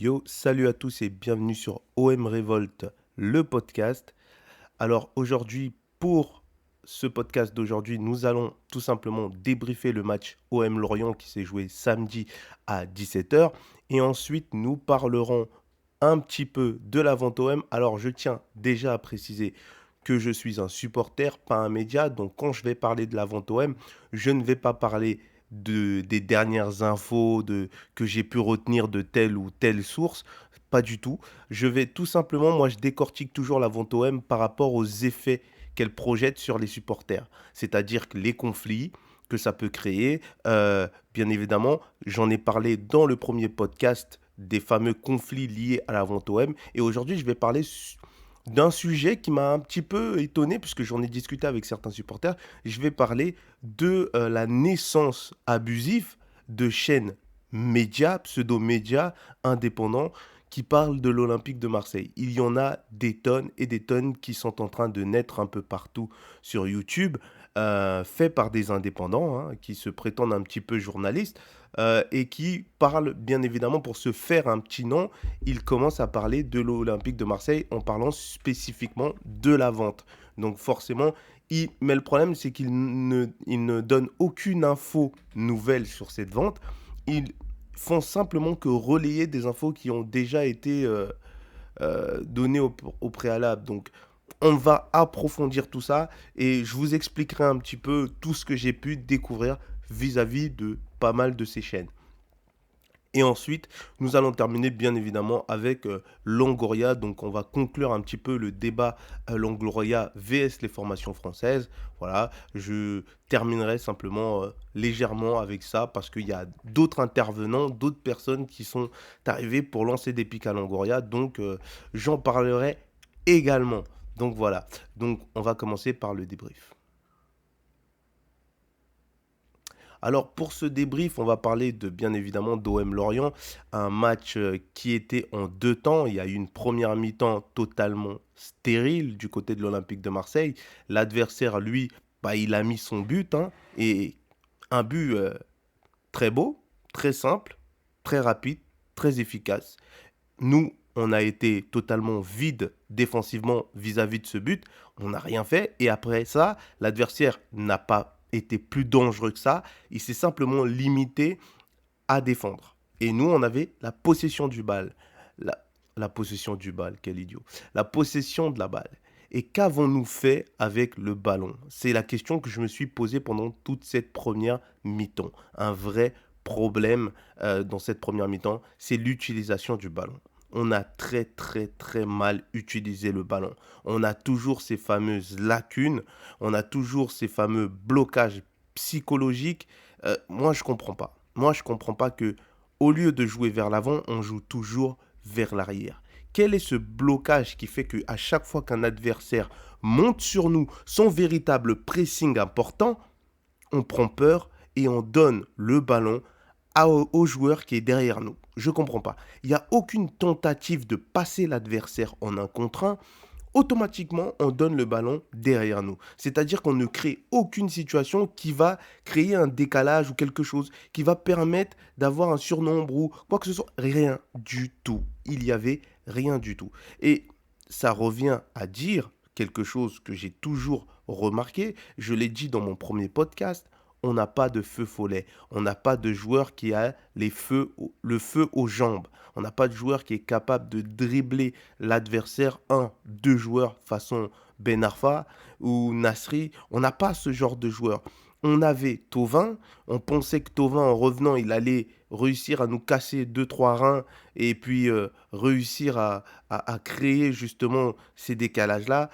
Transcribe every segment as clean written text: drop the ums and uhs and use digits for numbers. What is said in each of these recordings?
Yo, salut à tous et bienvenue sur OM Revolt, le podcast. Alors aujourd'hui, pour ce podcast d'aujourd'hui, nous allons tout simplement débriefer le match OM Lorient qui s'est joué samedi à 17h. Et ensuite, nous parlerons un petit peu de la vente OM. Alors je tiens déjà à préciser que je suis un supporter, pas un média. Donc quand je vais parler de la vente OM, je ne vais pas parler des dernières infos que j'ai pu retenir de telle ou telle source. Pas du tout. Je vais tout simplement, moi je décortique toujours la vente OM par rapport aux effets qu'elle projette sur les supporters. C'est-à-dire que les conflits que ça peut créer, bien évidemment, j'en ai parlé dans le premier podcast des fameux conflits liés à la vente OM. Et aujourd'hui, je vais parler d'un sujet qui m'a un petit peu étonné, puisque j'en ai discuté avec certains supporters. Je vais parler de la naissance abusive de chaînes médias, pseudo-médias indépendants, qui parlent de l'Olympique de Marseille. Il y en a des tonnes et des tonnes qui sont en train de naître un peu partout sur YouTube, faits par des indépendants, hein, qui se prétendent un petit peu journalistes, et qui parlent bien évidemment pour se faire un petit nom. Ils commencent à parler de l'Olympique de Marseille en parlant spécifiquement de la vente. Donc forcément, mais le problème c'est qu'ils ne donnent aucune info nouvelle sur cette vente. Ils font simplement que relayer des infos qui ont déjà été données au préalable. Donc, on va approfondir tout ça et je vous expliquerai un petit peu tout ce que j'ai pu découvrir vis-à-vis de pas mal de ces chaînes. Et ensuite, nous allons terminer bien évidemment avec Longoria. Donc, on va conclure un petit peu le débat Longoria vs les formations françaises. Voilà, je terminerai simplement légèrement avec ça parce qu'il y a d'autres intervenants, d'autres personnes qui sont arrivées pour lancer des pics à Longoria. Donc, j'en parlerai également. Donc, voilà. Donc, on va commencer par le débrief. Alors pour ce débrief, on va parler de bien évidemment d'OM Lorient, un match qui était en deux temps. Il y a eu une première mi-temps totalement stérile du côté de l'Olympique de Marseille. L'adversaire, lui, bah, il a mis son but, hein, et un but très beau, très simple, très rapide, très efficace. Nous, on a été totalement vide défensivement vis-à-vis de ce but. On n'a rien fait. Et après ça, l'adversaire n'a pas été plus dangereux que ça. Il s'est simplement limité à défendre. Et nous, on avait la possession du bal. La, la possession du bal, quel idiot. La possession de la balle. Et qu'avons-nous fait avec le ballon? C'est la question que je me suis posée pendant toute cette première mi-temps. Un vrai problème dans cette première mi-temps, c'est l'utilisation du ballon. On a très très très mal utilisé le ballon. On a toujours ces fameuses lacunes, on a toujours ces fameux blocages psychologiques. Moi, je comprends pas. Moi, je comprends pas que au lieu de jouer vers l'avant, on joue toujours vers l'arrière. Quel est ce blocage qui fait qu'à chaque fois qu'un adversaire monte sur nous son véritable pressing important, on prend peur et on donne le ballon au joueur qui est derrière nous? Je ne comprends pas. Il n'y a aucune tentative de passer l'adversaire en un contre un. Automatiquement, on donne le ballon derrière nous. C'est-à-dire qu'on ne crée aucune situation qui va créer un décalage ou quelque chose qui va permettre d'avoir un surnombre ou quoi que ce soit. Rien du tout. Il y avait rien du tout. Et ça revient à dire quelque chose que j'ai toujours remarqué. Je l'ai dit dans mon premier podcast. On n'a pas de feu follet. On n'a pas de joueur qui a le feu aux jambes. On n'a pas de joueur qui est capable de dribbler l'adversaire, deux joueurs façon Ben Arfa ou Nasri. On n'a pas ce genre de joueur. On avait Thauvin, on pensait que Thauvin, en revenant, il allait réussir à nous casser deux trois reins et puis réussir à créer justement ces décalages-là.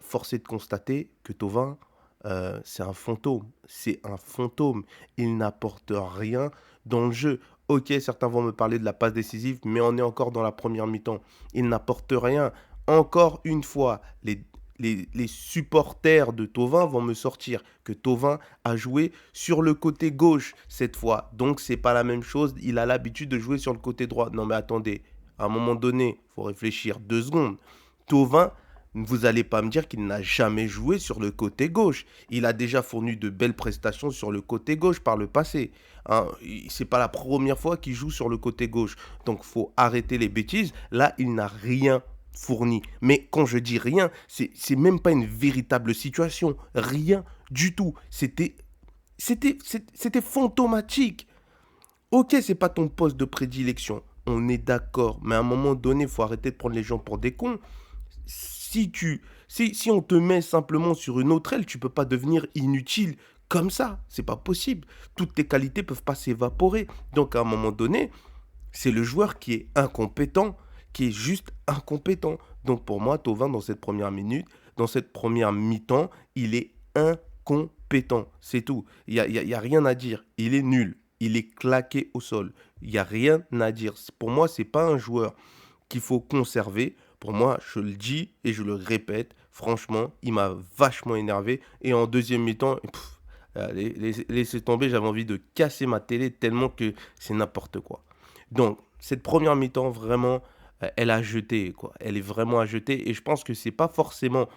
Force est de constater que Thauvin, c'est un fantôme. C'est un fantôme. Il n'apporte rien dans le jeu. Ok, certains vont me parler de la passe décisive, mais on est encore dans la première mi-temps. Il n'apporte rien. Encore une fois, les supporters de Thauvin vont me sortir que Thauvin a joué sur le côté gauche cette fois. Donc, c'est pas la même chose. Il a l'habitude de jouer sur le côté droit. Non, mais attendez. À un moment donné, il faut réfléchir 2 secondes. Thauvin Vous allez pas me dire qu'il n'a jamais joué sur le côté gauche. Il a déjà fourni de belles prestations sur le côté gauche par le passé. Hein. C'est pas la première fois qu'il joue sur le côté gauche. Donc faut arrêter les bêtises. Là, il n'a rien fourni. Mais quand je dis rien, c'est même pas une véritable situation. Rien du tout. C'était fantomatique. Ok, c'est pas ton poste de prédilection. On est d'accord. Mais à un moment donné, il faut arrêter de prendre les gens pour des cons. Si on te met simplement sur une autre aile, tu peux pas devenir inutile comme ça. C'est pas possible. Toutes tes qualités peuvent pas s'évaporer. Donc à un moment donné, c'est le joueur qui est incompétent, qui est juste incompétent. Donc pour moi, Thauvin, dans cette première minute, dans cette première mi-temps, il est incompétent. C'est tout. Il y a rien à dire. Il est nul. Il est claqué au sol. Il n'y a rien à dire. Pour moi, c'est pas un joueur qu'il faut conserver. Pour moi, je le dis et je le répète, franchement, il m'a vachement énervé. Et en deuxième mi-temps, laissez tomber, j'avais envie de casser ma télé tellement que c'est n'importe quoi. Donc, cette première mi-temps, vraiment, elle a jeté, quoi. Elle est vraiment à jeter. Et je pense que c'est pas forcément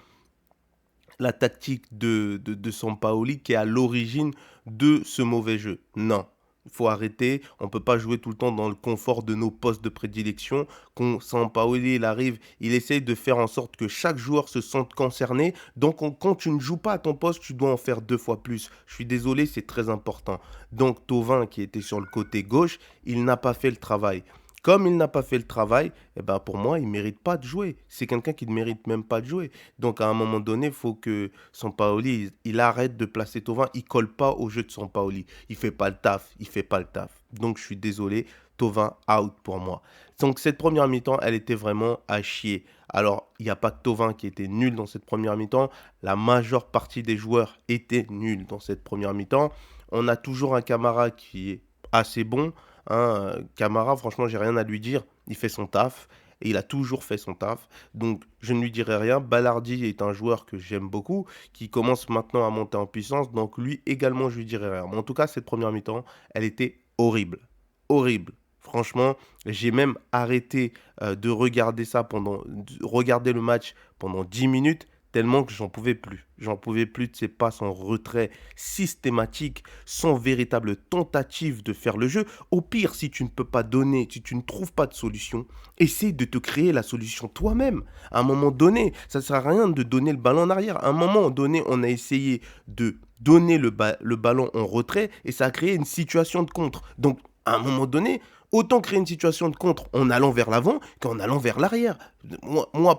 la tactique de Sampaoli qui est à l'origine de ce mauvais jeu. Non. Il faut arrêter, on ne peut pas jouer tout le temps dans le confort de nos postes de prédilection. Quand Sampaoli il arrive, il essaye de faire en sorte que chaque joueur se sente concerné. Donc quand tu ne joues pas à ton poste, tu dois en faire 2 fois plus. Je suis désolé, c'est très important. Donc Thauvin qui était sur le côté gauche, il n'a pas fait le travail. Comme il n'a pas fait le travail, eh ben pour moi, il ne mérite pas de jouer. C'est quelqu'un qui ne mérite même pas de jouer. Donc à un moment donné, il faut que Sampaoli, il arrête de placer Thauvin. Il colle pas au jeu de Sampaoli. Il fait pas le taf. Il fait pas le taf. Donc je suis désolé, Thauvin out pour moi. Donc cette première mi-temps, elle était vraiment à chier. Alors, il n'y a pas que Thauvin qui était nul dans cette première mi-temps. La majeure partie des joueurs étaient nuls dans cette première mi-temps. On a toujours un Camara qui est assez bon. Hein, Camara, franchement, j'ai rien à lui dire. Il fait son taf. Et il a toujours fait son taf. Donc, je ne lui dirai rien. Ballardi est un joueur que j'aime beaucoup, qui commence maintenant à monter en puissance. Donc, lui également, je lui dirai rien. Mais en tout cas, cette première mi-temps, elle était horrible. Horrible. Franchement, j'ai même arrêté de regarder regarder le match pendant 10 minutes, tellement que j'en pouvais plus. J'en pouvais plus de ces passes en retrait systématiques, sans véritable tentative de faire le jeu. Au pire, si tu ne peux pas donner, si tu ne trouves pas de solution, essaie de te créer la solution toi-même. À un moment donné, ça ne sert à rien de donner le ballon en arrière. À un moment donné, on a essayé de donner le ballon en retrait et ça a créé une situation de contre. Donc, à un moment donné, autant créer une situation de contre en allant vers l'avant qu'en allant vers l'arrière.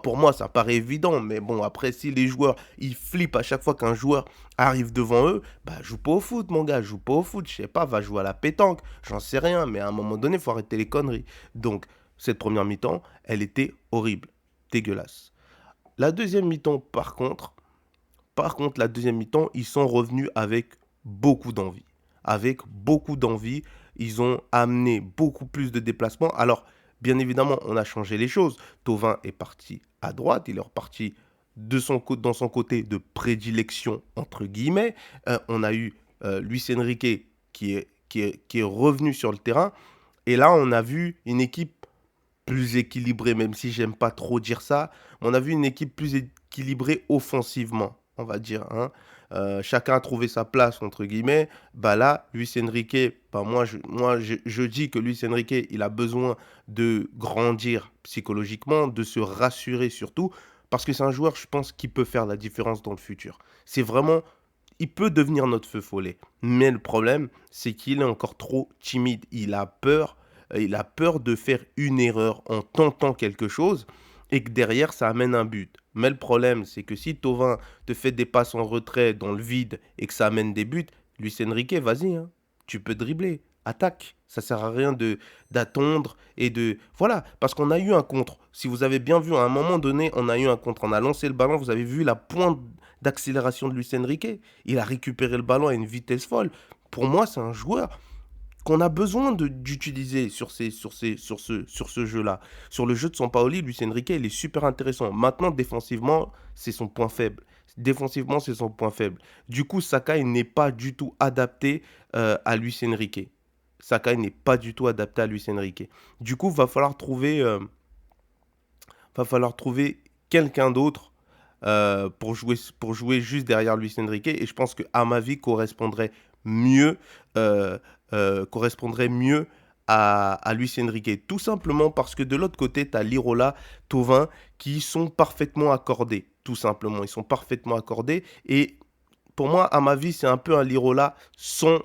Pour moi, ça paraît évident, mais bon, après, si les joueurs, ils flippent à chaque fois qu'un joueur arrive devant eux, bah, joue pas au foot, mon gars, joue pas au foot, je sais pas, va jouer à la pétanque, j'en sais rien, mais à un moment donné, il faut arrêter les conneries. Donc, cette première mi-temps, elle était horrible, dégueulasse. La deuxième mi-temps, la deuxième mi-temps, ils sont revenus avec beaucoup d'envie. Avec beaucoup d'envie, ils ont amené beaucoup plus de déplacements. Alors, bien évidemment, on a changé les choses. Thauvin est parti à droite, il est reparti dans son côté de prédilection, entre guillemets. On a eu Luis Enrique qui est revenu sur le terrain. Et là, on a vu une équipe plus équilibrée, même si j'aime pas trop dire ça. On a vu une équipe plus équilibrée offensivement, on va dire. Hein. Chacun a trouvé sa place, entre guillemets. Bah là, Luis Enrique, bah je dis que Luis Enrique, il a besoin de grandir psychologiquement, de se rassurer surtout, parce que c'est un joueur, je pense, qui peut faire la différence dans le futur. C'est vraiment, il peut devenir notre feu follet. Mais le problème, c'est qu'il est encore trop timide. Il a peur de faire une erreur en tentant quelque chose et que derrière, ça amène un but. Mais le problème, c'est que si Thauvin te fait des passes en retrait dans le vide et que ça amène des buts, Luis Enrique, vas-y, hein, tu peux dribbler, attaque. Ça sert à rien d'attendre et de... Voilà, parce qu'on a eu un contre. Si vous avez bien vu, à un moment donné, on a eu un contre. On a lancé le ballon, vous avez vu la pointe d'accélération de Luis Enrique. Il a récupéré le ballon à une vitesse folle. Pour moi, c'est un joueur qu'on a besoin d'utiliser sur ce jeu-là. Sur le jeu de Sampaoli, Luis Enrique, il est super intéressant. Maintenant, défensivement, c'est son point faible. Défensivement, c'est son point faible. Du coup, Sakai n'est pas du tout adapté à Luis Enrique. Sakai n'est pas du tout adapté à Luis Enrique. Du coup, va falloir trouver quelqu'un d'autre pour jouer juste derrière Luis Enrique. Et je pense que Amavi mieux, euh, correspondrait mieux à Luis Enrique. Tout simplement parce que de l'autre côté, tu as Lirola, Thauvin qui sont parfaitement accordés. Tout simplement, ils sont parfaitement accordés. Et pour moi, à ma vie, c'est un peu un Lirola sans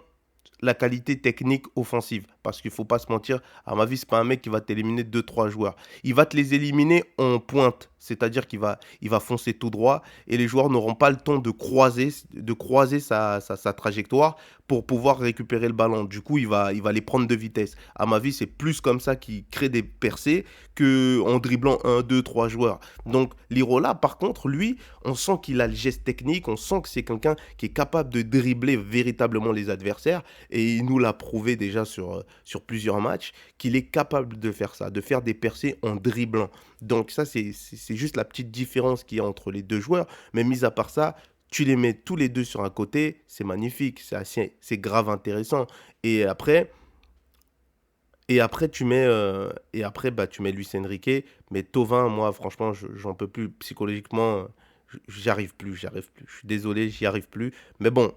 la qualité technique offensive. Parce qu'il ne faut pas se mentir, à ma vie, c'est pas un mec qui va t'éliminer deux trois joueurs. Il va te les éliminer en pointe. C'est-à-dire qu'il va foncer tout droit et les joueurs n'auront pas le temps de croiser sa trajectoire pour pouvoir récupérer le ballon. Du coup, il va les prendre de vitesse. À ma vie, c'est plus comme ça qu'il crée des percées qu'en dribblant un, deux, trois joueurs. Donc, Lirola, par contre, lui, on sent qu'il a le geste technique, on sent que c'est quelqu'un qui est capable de dribbler véritablement les adversaires. Et il nous l'a prouvé déjà sur plusieurs matchs, qu'il est capable de faire ça, de faire des percées en dribblant. Donc ça, c'est juste la petite différence qu'il y a entre les deux joueurs. Mais mis à part ça, tu les mets tous les deux sur un côté, c'est magnifique, c'est grave intéressant. Et après, tu mets Luis Enrique. Mais Thauvin, moi, franchement, j'en peux plus psychologiquement. J'y arrive plus. Je suis désolé, j'y arrive plus. Mais bon,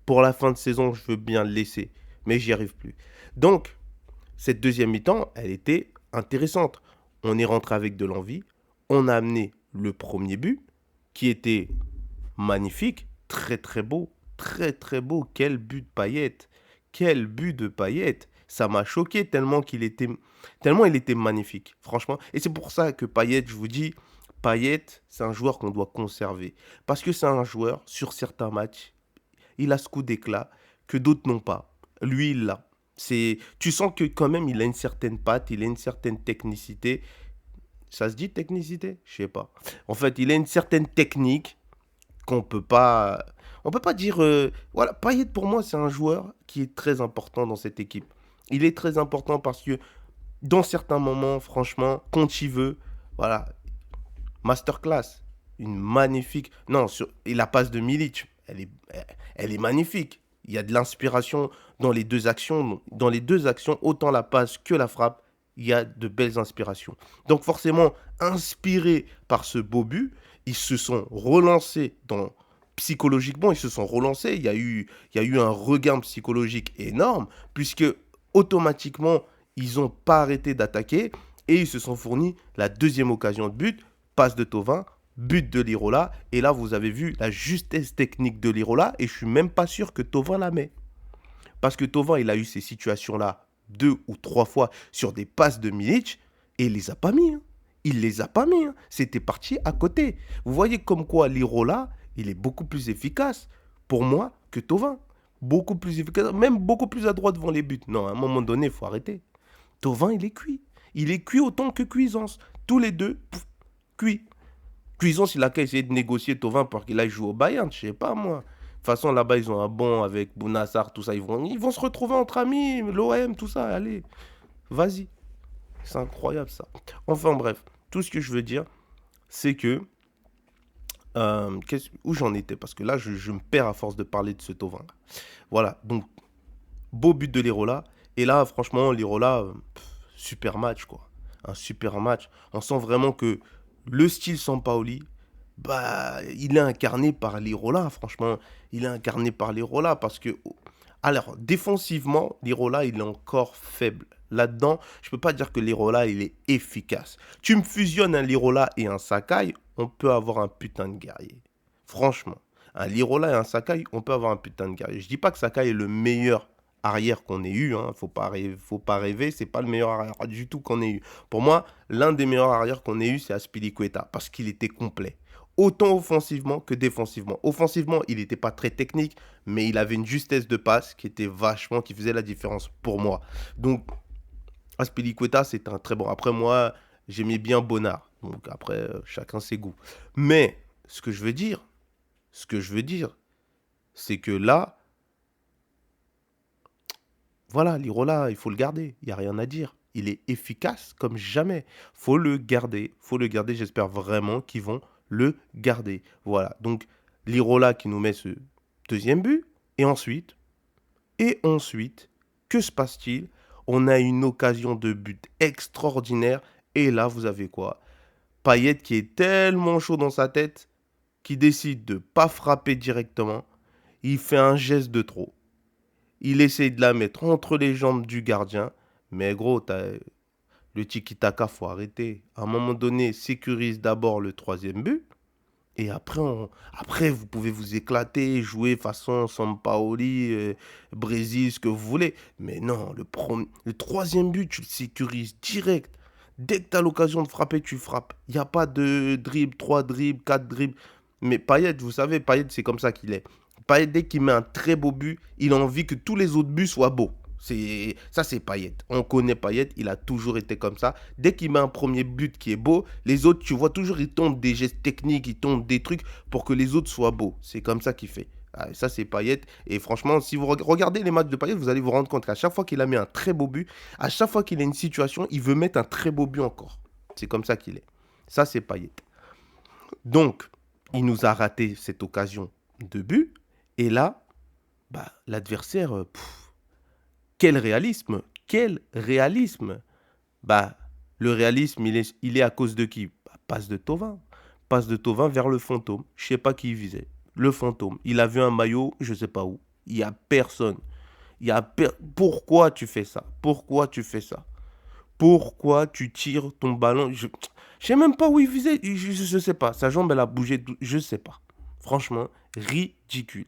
pour la fin de saison, je veux bien le laisser. Mais j'y arrive plus. Donc, cette deuxième mi-temps, elle était intéressante. On est rentré avec de l'envie. On a amené le premier but, qui était magnifique, très très beau, très très beau. Quel but de Payet, quel but de Payet. Ça m'a choqué tellement il était magnifique, franchement. Et c'est pour ça que Payet, je vous dis, Payet, c'est un joueur qu'on doit conserver. Parce que c'est un joueur, sur certains matchs, il a ce coup d'éclat que d'autres n'ont pas. Lui, il l'a. Tu sens que quand même, il a une certaine patte, il a une certaine technicité. Ça se dit technicité? Je sais pas. En fait, il a une certaine technique qu'on peut pas, on peut pas dire. Voilà, Payet pour moi, c'est un joueur qui est très important dans cette équipe. Il est très important parce que dans certains moments, franchement, quand il veut, voilà, masterclass, une magnifique. Non, et la passe de Milic, elle est magnifique. Il y a de l'inspiration dans les deux actions. Dans les deux actions, autant la passe que la frappe, il y a de belles inspirations. Donc forcément, inspirés par ce beau but, ils se sont relancés psychologiquement, ils se sont relancés. Il y a eu un regain psychologique énorme, puisque automatiquement, ils n'ont pas arrêté d'attaquer et ils se sont fournis la deuxième occasion de but, passe de Thauvin, but de Lirola. Et là, vous avez vu la justesse technique de Lirola. Et je suis même pas sûr que Thauvin la met. Parce que Thauvin, il a eu ces situations-là deux ou trois fois sur des passes de Milic. Et il les a pas mis. Hein. Il les a pas mis. Hein. C'était parti à côté. Vous voyez comme quoi Lirola, il est beaucoup plus efficace pour moi que Thauvin. Beaucoup plus efficace, même beaucoup plus adroit devant les buts. Non, à un moment donné, il faut arrêter. Thauvin, il est cuit. Il est cuit autant que Cuisance. Tous les deux, cuit. Cuisance, il a qu'à essayer de négocier Thauvin pour qu'il aille jouer au Bayern, je sais pas moi. De toute façon, là-bas, ils ont un bon avec Bounassar, tout ça. Ils vont se retrouver entre amis, l'OM, tout ça. Allez, vas-y. C'est incroyable, ça. Enfin, bref. Tout ce que je veux dire, c'est que... où j'en étais? Parce que là, je me perds à force de parler de ce Thauvin. Voilà, donc, beau but de Lirola. Et là, franchement, Lirola, super match, quoi. Un super match. On sent vraiment que le style Sampaoli, bah, il est incarné par Lirola, franchement. Il est incarné par Lirola parce que... Alors, défensivement, Lirola, il est encore faible. Là-dedans, je peux pas dire que Lirola, il est efficace. Tu me fusionnes un Lirola et un Sakai, on peut avoir un putain de guerrier. Franchement. Un Lirola et un Sakai, on peut avoir un putain de guerrier. Je dis pas que Sakai est le meilleur arrière qu'on ait eu, hein. Faut pas rêver, c'est pas le meilleur arrière du tout qu'on ait eu. Pour moi, l'un des meilleurs arrières qu'on ait eu, c'est Azpilicueta, parce qu'il était complet. Autant offensivement que défensivement. Offensivement, il n'était pas très technique, mais il avait une justesse de passe qui faisait la différence pour moi. Donc, Azpilicueta, c'est un très bon. Après, moi, j'aimais bien Bonnard. Donc, après, chacun ses goûts. Mais, ce que je veux dire, c'est que là, voilà, Lirola, il faut le garder. Il n'y a rien à dire. Il est efficace comme jamais. Faut le garder. Faut le garder. J'espère vraiment qu'ils vont le garder. Voilà. Donc, Lirola qui nous met ce deuxième but. Et ensuite, que se passe-t-il? On a une occasion de but extraordinaire. Et là, vous avez quoi? Payet qui est tellement chaud dans sa tête qui décide de pas frapper directement, il fait un geste de trop. Il essaye de la mettre entre les jambes du gardien, mais gros, le tiki-taka, faut arrêter. À un moment donné, sécurise d'abord le troisième but. Et après, après, vous pouvez vous éclater, jouer façon Sampaoli, Brésil, ce que vous voulez. Mais non, le troisième but, tu le sécurises direct. Dès que tu as l'occasion de frapper, tu frappes. Il n'y a pas de dribble, 3 dribbles, 4 dribbles. Mais Payet, vous savez, Payet, c'est comme ça qu'il est. Payet, dès qu'il met un très beau but, il a envie que tous les autres buts soient beaux. Ça, c'est Payet. On connaît Payet, il a toujours été comme ça. Dès qu'il met un premier but qui est beau, les autres, tu vois toujours, ils tentent des gestes techniques, ils tentent des trucs pour que les autres soient beaux. C'est comme ça qu'il fait. Ah, ça, c'est Payet. Et franchement, si vous regardez les matchs de Payet, vous allez vous rendre compte qu'à chaque fois qu'il a mis un très beau but, à chaque fois qu'il a une situation, il veut mettre un très beau but encore. C'est comme ça qu'il est. Ça, c'est Payet. Donc, il nous a raté cette occasion de but. Et là, bah, l'adversaire, quel réalisme! Quel réalisme! Bah, le réalisme, il est à cause de qui? Bah, passe de Thauvin. Passe de Thauvin vers le fantôme. Je sais pas qui il visait. Le fantôme. Il a vu un maillot, je sais pas où. Il y a personne. Pourquoi tu fais ça? Pourquoi tu fais ça? Pourquoi tu tires ton ballon? Je sais même pas où il visait. Je sais pas. Sa jambe, elle a bougé. Je sais pas. Franchement, ridicule.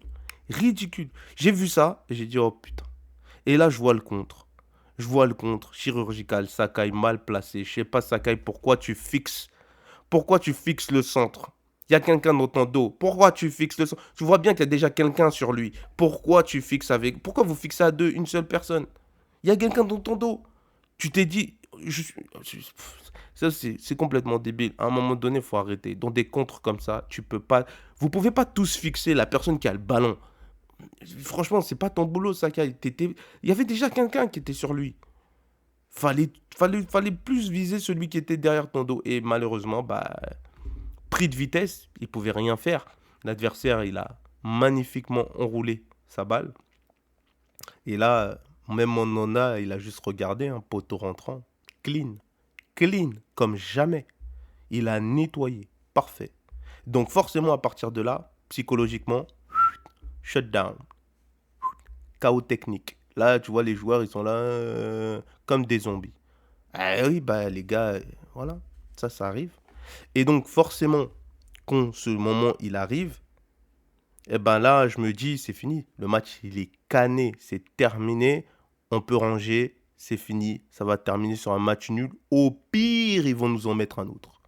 Ridicule. J'ai vu ça et j'ai dit, oh putain. Et là, je vois le contre. Je vois le contre. Chirurgical, Sakai mal placé. Je sais pas, Sakai, pourquoi tu fixes le centre? Il y a quelqu'un dans ton dos. Pourquoi tu fixes le centre? Tu vois bien qu'il y a déjà quelqu'un sur lui. Pourquoi vous fixez à deux une seule personne? Il y a quelqu'un dans ton dos. Tu t'es dit. Ça, c'est complètement débile. À un moment donné, il faut arrêter. Dans des contres comme ça, tu peux pas. Vous pouvez pas tous fixer la personne qui a le ballon. Franchement, c'est pas ton boulot, Sakai. Il y avait déjà quelqu'un qui était sur lui. Fallait plus viser celui qui était derrière ton dos. Et malheureusement, bah, pris de vitesse, il pouvait rien faire. L'adversaire, il a magnifiquement enroulé sa balle. Et là, même mon nonna, il a juste regardé un poteau rentrant. Clean. Clean, comme jamais. Il a nettoyé. Parfait. Donc forcément, à partir de là, psychologiquement, shutdown. Chaos technique. Là, tu vois, les joueurs, ils sont là comme des zombies. Ah oui, bah les gars, voilà, ça arrive. Et donc forcément, quand ce moment il arrive, eh ben là, je me dis, c'est fini. Le match, il est cané, c'est terminé. On peut ranger, c'est fini. Ça va terminer sur un match nul. Au pire, ils vont nous en mettre un autre.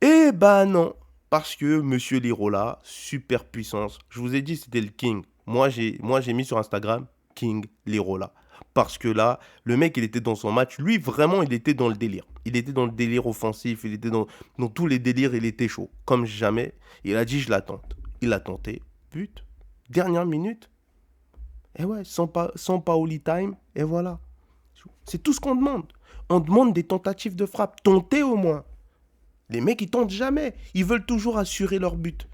Eh ben non, parce que Monsieur Lirola, super puissance. Je vous ai dit, c'était le King. Moi, j'ai mis sur Instagram King Lirola. Parce que là, le mec, il était dans son match. Lui, vraiment, il était dans le délire. Il était dans le délire offensif. Il était dans tous les délires. Il était chaud. Comme jamais. Il a dit, je la tente. Il a tenté. But. Dernière minute. Et ouais, sans Paoli time. Et voilà. C'est tout ce qu'on demande. On demande des tentatives de frappe. Tentez au moins. Les mecs, ils tentent jamais. Ils veulent toujours assurer leur but.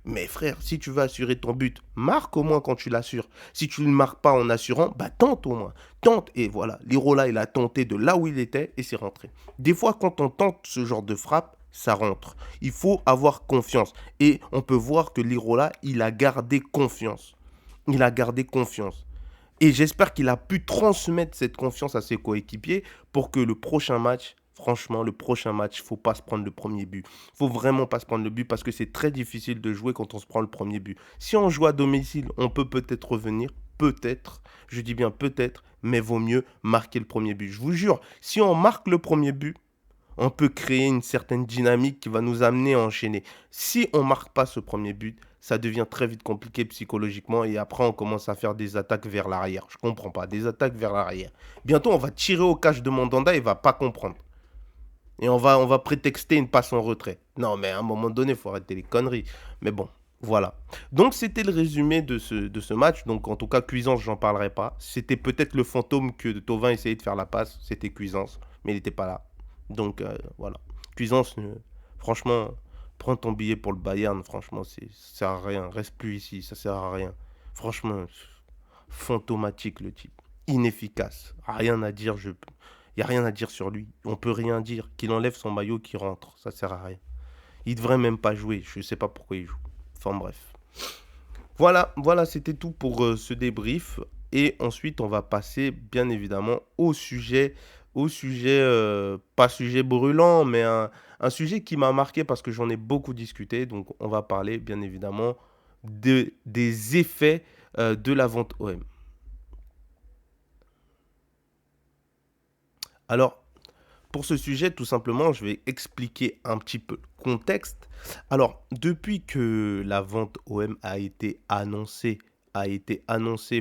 Mais frère, si tu veux assurer ton but, marque au moins quand tu l'assures. Si tu ne le marques pas en assurant, bah tente au moins. Tente. Et voilà, Lirola, il a tenté de là où il était et c'est rentré. Des fois, quand on tente ce genre de frappe, ça rentre. Il faut avoir confiance. Et on peut voir que Lirola, il a gardé confiance. Il a gardé confiance. Et j'espère qu'il a pu transmettre cette confiance à ses coéquipiers pour que le prochain match, franchement, le prochain match, faut pas se prendre le premier but. Faut vraiment pas se prendre le but parce que c'est très difficile de jouer quand on se prend le premier but. Si on joue à domicile, on peut peut-être revenir, peut-être, je dis bien peut-être, mais vaut mieux marquer le premier but. Je vous jure, si on marque le premier but, on peut créer une certaine dynamique qui va nous amener à enchaîner. Si on ne marque pas ce premier but, ça devient très vite compliqué psychologiquement et après on commence à faire des attaques vers l'arrière. Je comprends pas, des attaques vers l'arrière. Bientôt on va tirer au cache de Mandanda et il va pas comprendre. Et on va prétexter une passe en retrait. Non mais à un moment donné, il faut arrêter les conneries. Mais bon, voilà. Donc c'était le résumé de ce match. Donc en tout cas, Cuisance, j'en parlerai pas. C'était peut-être le fantôme que Thauvin essayait de faire la passe. C'était Cuisance, mais il n'était pas là. Donc voilà. Cuisance, franchement, prends ton billet pour le Bayern. Franchement, ça sert à rien. Reste plus ici, ça sert à rien. Franchement, fantomatique le type. Inefficace. Rien à dire. Il n'y a rien à dire sur lui. On peut rien dire. Qu'il enlève son maillot, qu'il rentre. Ça sert à rien. Il devrait même pas jouer. Je sais pas pourquoi il joue. Enfin bref. Voilà, c'était tout pour ce débrief. Et ensuite, on va passer bien évidemment au sujet, pas sujet brûlant, mais un sujet qui m'a marqué parce que j'en ai beaucoup discuté. Donc, on va parler bien évidemment des effets de la vente OM. Alors, pour ce sujet, tout simplement, je vais expliquer un petit peu le contexte. Alors, depuis que la vente OM a été annoncée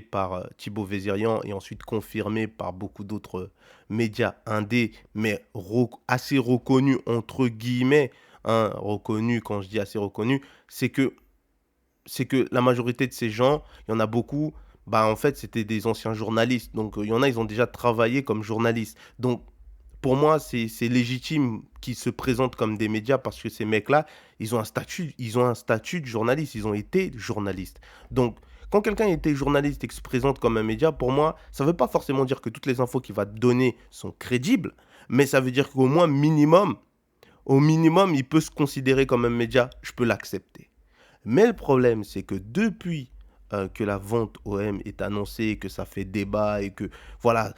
par Thibaut Vésirian et ensuite confirmée par beaucoup d'autres médias indés, mais assez reconnus entre guillemets, hein, reconnus, quand je dis assez reconnus, c'est que la majorité de ces gens, il y en a beaucoup, bah en fait, c'était des anciens journalistes. Donc, il y en a, ils ont déjà travaillé comme journalistes. Donc, pour moi, c'est légitime qu'ils se présentent comme des médias parce que ces mecs-là, ils ont un statut de journaliste, ils ont été journalistes. Donc, quand quelqu'un était journaliste et que se présente comme un média, pour moi, ça ne veut pas forcément dire que toutes les infos qu'il va te donner sont crédibles, mais ça veut dire qu'au moins au minimum, il peut se considérer comme un média, je peux l'accepter. Mais le problème, c'est que depuis que la vente OM est annoncée, que ça fait débat et que voilà,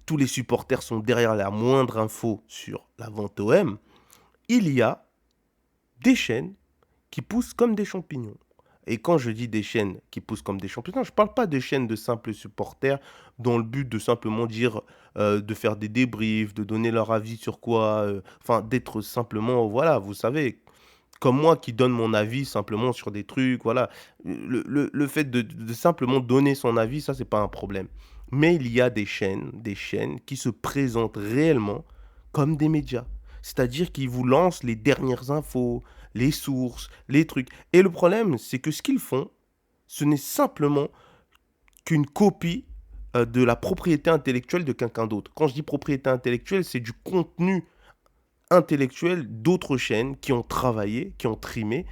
tous les supporters sont derrière la moindre info sur la vente OM, il y a des chaînes qui poussent comme des champignons. Et quand je dis des chaînes qui poussent comme des champignons, je ne parle pas de chaînes de simples supporters dans le but de simplement dire, de faire des débriefs, de donner leur avis sur quoi, enfin d'être simplement, voilà, vous savez, comme moi qui donne mon avis simplement sur des trucs, voilà. Le fait de simplement donner son avis, ça, c'est pas un problème. Mais il y a des chaînes qui se présentent réellement comme des médias. C'est-à-dire qu'ils vous lancent les dernières infos, les sources, les trucs. Et le problème, c'est que ce qu'ils font, ce n'est simplement qu'une copie de la propriété intellectuelle de quelqu'un d'autre. Quand je dis propriété intellectuelle, c'est du contenu intellectuels d'autres chaînes qui ont travaillé, qui ont trimé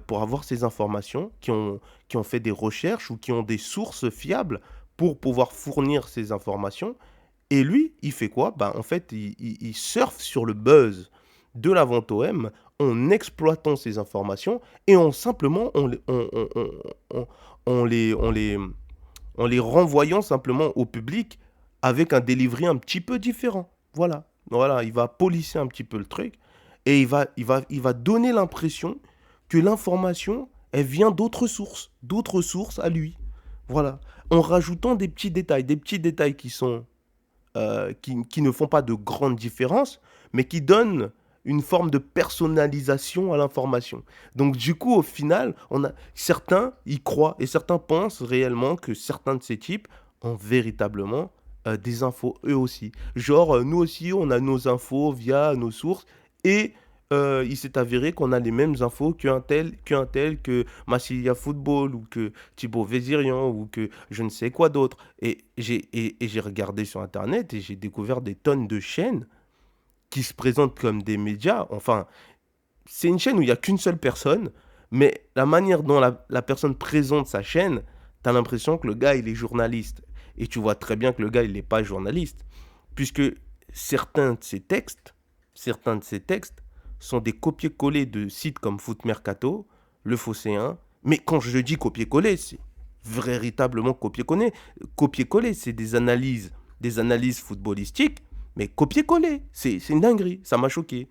pour avoir ces informations, qui ont fait des recherches ou qui ont des sources fiables pour pouvoir fournir ces informations. Et lui, il fait quoi? Bah, en fait, il surfe sur le buzz de la vente OM en exploitant ces informations et en simplement en les renvoyant simplement au public avec un delivery un petit peu différent. Voilà, il va polisser un petit peu le truc et il va donner l'impression que l'information, elle vient d'autres sources à lui. Voilà, en rajoutant des petits détails qui ne font pas de grandes différences, mais qui donnent une forme de personnalisation à l'information. Donc du coup, au final, certains y croient et certains pensent réellement que certains de ces types ont véritablement des infos eux aussi. Genre, nous aussi, on a nos infos via nos sources et il s'est avéré qu'on a les mêmes infos qu'un tel, que Massilia Football ou que Thibaut Vésirian ou que je ne sais quoi d'autre. Et j'ai regardé sur Internet et j'ai découvert des tonnes de chaînes qui se présentent comme des médias. Enfin, c'est une chaîne où il n'y a qu'une seule personne, mais la manière dont la personne présente sa chaîne, tu as l'impression que le gars, il est journaliste. Et tu vois très bien que le gars, il n'est pas journaliste, puisque certains de ses textes, certains de ses textes sont des copier-coller de sites comme Foot Mercato, Le Phocéen. Mais quand je dis copier-coller, c'est véritablement copier-coller. Copier-coller, c'est des analyses footballistiques, mais copier-coller, c'est une dinguerie. Ça m'a choqué.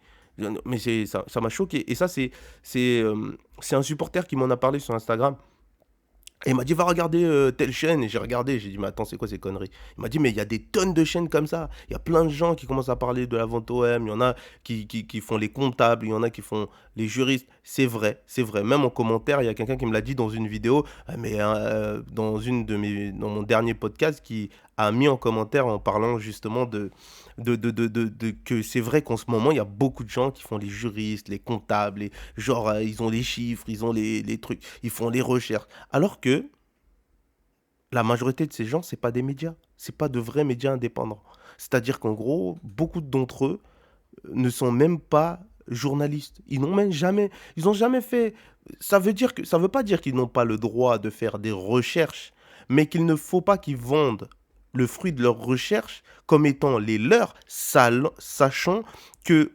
Mais ça m'a choqué. Et ça, c'est un supporter qui m'en a parlé sur Instagram. Et il m'a dit, va regarder telle chaîne. Et j'ai regardé, j'ai dit, mais attends, c'est quoi ces conneries? Il m'a dit, mais il y a des tonnes de chaînes comme ça. Il y a plein de gens qui commencent à parler de la vente OM. Il y en a qui font les comptables, il y en a qui font les juristes. C'est vrai, c'est vrai. Même en commentaire, il y a quelqu'un qui me l'a dit dans une vidéo, mais dans mon dernier podcast, qui a mis en commentaire en parlant justement que c'est vrai qu'en ce moment, il y a beaucoup de gens qui font les juristes, les comptables, genre, ils ont les chiffres, ils ont les trucs, ils font les recherches. Alors que la majorité de ces gens, c'est pas des médias. C'est pas de vrais médias indépendants. C'est-à-dire qu'en gros, beaucoup d'entre eux ne sont même pas journalistes. Ils n'ont jamais fait. Ça veut pas dire qu'ils n'ont pas le droit de faire des recherches, mais qu'il ne faut pas qu'ils vendent le fruit de leurs recherches comme étant les leurs, sachant que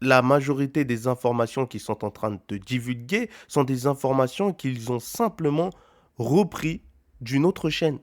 la majorité des informations qu'ils sont en train de divulguer sont des informations qu'ils ont simplement repris d'une autre chaîne.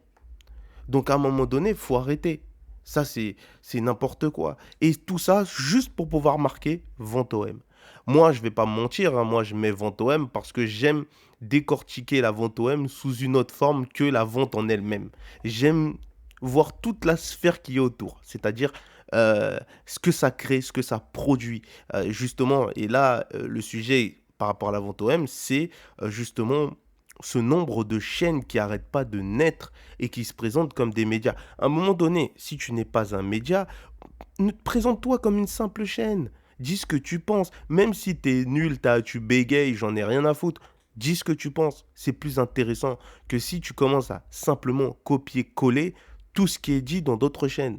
Donc à un moment donné, il faut arrêter. Ça, c'est n'importe quoi. Et tout ça juste pour pouvoir marquer Vente OM. Moi, je vais pas me mentir, hein, moi je mets Vente OM parce que j'aime décortiquer la Vente OM sous une autre forme que la vente en elle-même. J'aime voir toute la sphère qui est autour, c'est-à-dire ce que ça crée, ce que ça produit. Justement, et là, le sujet par rapport à la Vente OM, c'est justement ce nombre de chaînes qui n'arrêtent pas de naître et qui se présentent comme des médias. À un moment donné, si tu n'es pas un média, présente-toi comme une simple chaîne. Dis ce que tu penses. Même si tu es nul, tu bégayes, j'en ai rien à foutre. Dis ce que tu penses. C'est plus intéressant que si tu commences à simplement copier-coller tout ce qui est dit dans d'autres chaînes.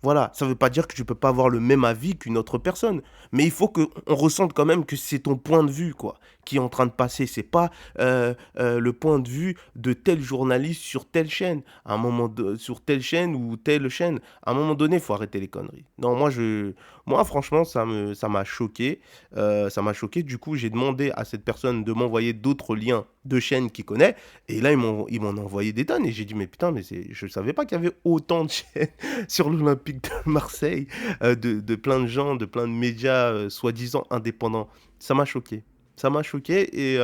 Voilà, ça ne veut pas dire que tu peux pas avoir le même avis qu'une autre personne, mais il faut qu'on ressente quand même que c'est ton point de vue, quoi, qui est en train de passer. C'est pas le point de vue de tel journaliste sur telle chaîne, sur telle chaîne ou telle chaîne. À un moment donné, il faut arrêter les conneries. Non, moi franchement, ça m'a choqué. Ça m'a choqué. Du coup, j'ai demandé à cette personne de m'envoyer d'autres liens de chaînes qu'il connaît. Et là, ils m'ont envoyé des tonnes. Et j'ai dit, mais putain, je ne savais pas qu'il y avait autant de chaînes sur l'Olympique de Marseille, de plein de gens, de plein de médias soi-disant indépendants. Ça m'a choqué. Ça m'a choqué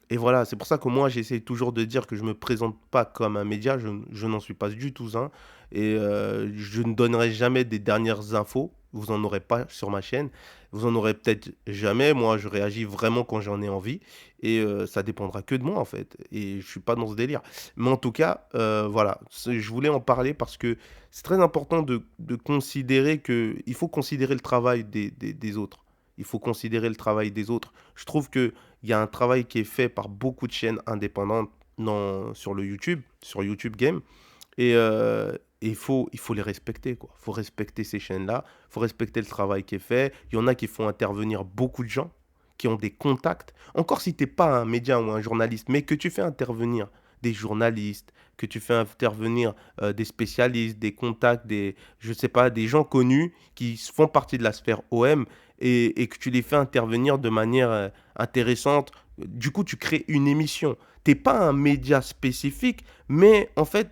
et voilà, c'est pour ça que moi j'essaie toujours de dire que je me présente pas comme un média, je n'en suis pas du tout un. Et je ne donnerai jamais des dernières infos, vous en aurez pas sur ma chaîne, vous en aurez peut-être jamais, moi je réagis vraiment quand j'en ai envie, et ça dépendra que de moi en fait, et je suis pas dans ce délire. Mais en tout cas, voilà, je voulais en parler parce que c'est très important de considérer que, il faut considérer le travail des autres. Il faut considérer le travail des autres. Je trouve que il y a un travail qui est fait par beaucoup de chaînes indépendantes sur YouTube Game. Et il faut les respecter, quoi. Il faut respecter ces chaînes-là. Il faut respecter le travail qui est fait. Il y en a qui font intervenir beaucoup de gens, qui ont des contacts. Encore si tu n'es pas un média ou un journaliste, mais que tu fais intervenir des journalistes, que tu fais intervenir des spécialistes, des contacts, je sais pas, des gens connus qui font partie de la sphère OM et que tu les fais intervenir de manière intéressante. Du coup, tu crées une émission. T'es pas un média spécifique, mais en fait,